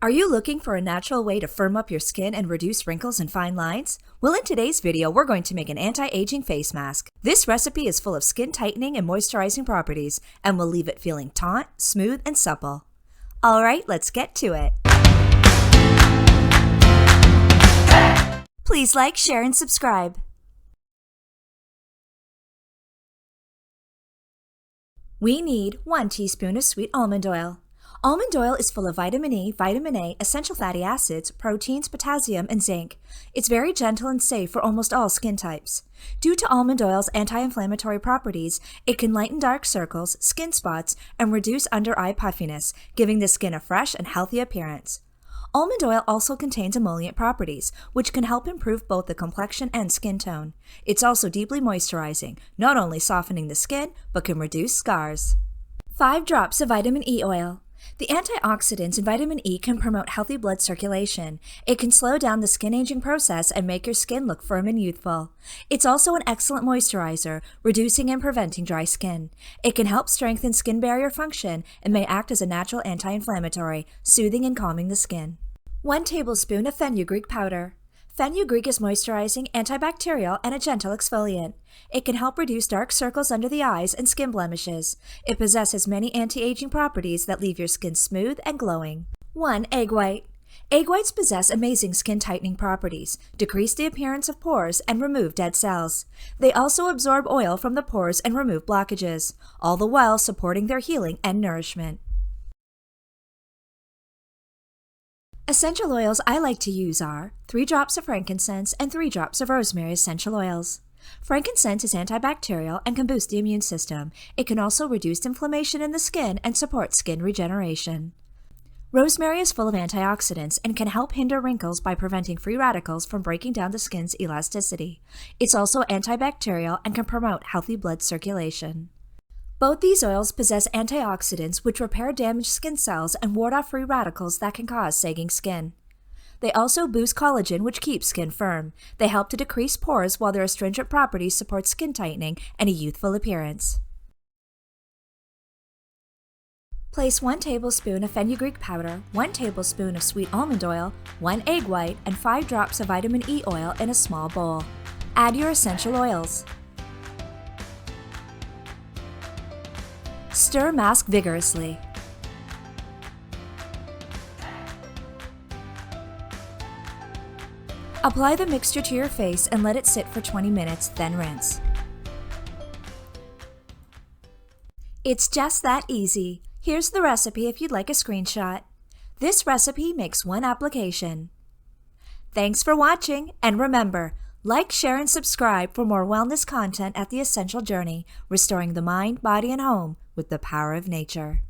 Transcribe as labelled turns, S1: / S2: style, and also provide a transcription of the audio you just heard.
S1: Are you looking for a natural way to firm up your skin and reduce wrinkles and fine lines? Well, in today's video, we're going to make an anti-aging face mask. This recipe is full of skin tightening and moisturizing properties and will leave it feeling taut, smooth, and supple. All right, let's get to it. Please like, share, and subscribe. We need 1 teaspoon of sweet almond oil. Almond oil is full of vitamin E, vitamin A, essential fatty acids, proteins, potassium, and zinc. It's very gentle and safe for almost all skin types. Due to almond oil's anti-inflammatory properties, it can lighten dark circles, skin spots, and reduce under-eye puffiness, giving the skin a fresh and healthy appearance. Almond oil also contains emollient properties, which can help improve both the complexion and skin tone. It's also deeply moisturizing, not only softening the skin, but can reduce scars. 5 drops of vitamin E oil. The antioxidants in vitamin E can promote healthy blood circulation. It can slow down the skin aging process and make your skin look firm and youthful. It's also an excellent moisturizer, reducing and preventing dry skin. It can help strengthen skin barrier function and may act as a natural anti-inflammatory, soothing and calming the skin. 1 tablespoon of fenugreek powder. Fenugreek is moisturizing, antibacterial, and a gentle exfoliant. It can help reduce dark circles under the eyes and skin blemishes. It possesses many anti-aging properties that leave your skin smooth and glowing. 1 egg white. Egg whites possess amazing skin tightening properties, decrease the appearance of pores, and remove dead cells. They also absorb oil from the pores and remove blockages, all the while supporting their healing and nourishment. Essential oils I like to use are 3 drops of frankincense and 3 drops of rosemary essential oils. Frankincense is antibacterial and can boost the immune system. It can also reduce inflammation in the skin and support skin regeneration. Rosemary is full of antioxidants and can help hinder wrinkles by preventing free radicals from breaking down the skin's elasticity. It's also antibacterial and can promote healthy blood circulation. Both these oils possess antioxidants which repair damaged skin cells and ward off free radicals that can cause sagging skin. They also boost collagen, which keeps skin firm. They help to decrease pores, while their astringent properties support skin tightening and a youthful appearance. Place 1 tablespoon of fenugreek powder, 1 tablespoon of sweet almond oil, 1 egg white, and 5 drops of vitamin E oil in a small bowl. Add your essential oils. Stir mask vigorously. Apply the mixture to your face and let it sit for 20 minutes, then rinse. It's just that easy. Here's the recipe if you'd like a screenshot. This recipe makes 1 application. Thanks for watching, and remember, like, share, and subscribe for more wellness content at The Essential Journey, restoring the mind, body, and home with the power of nature.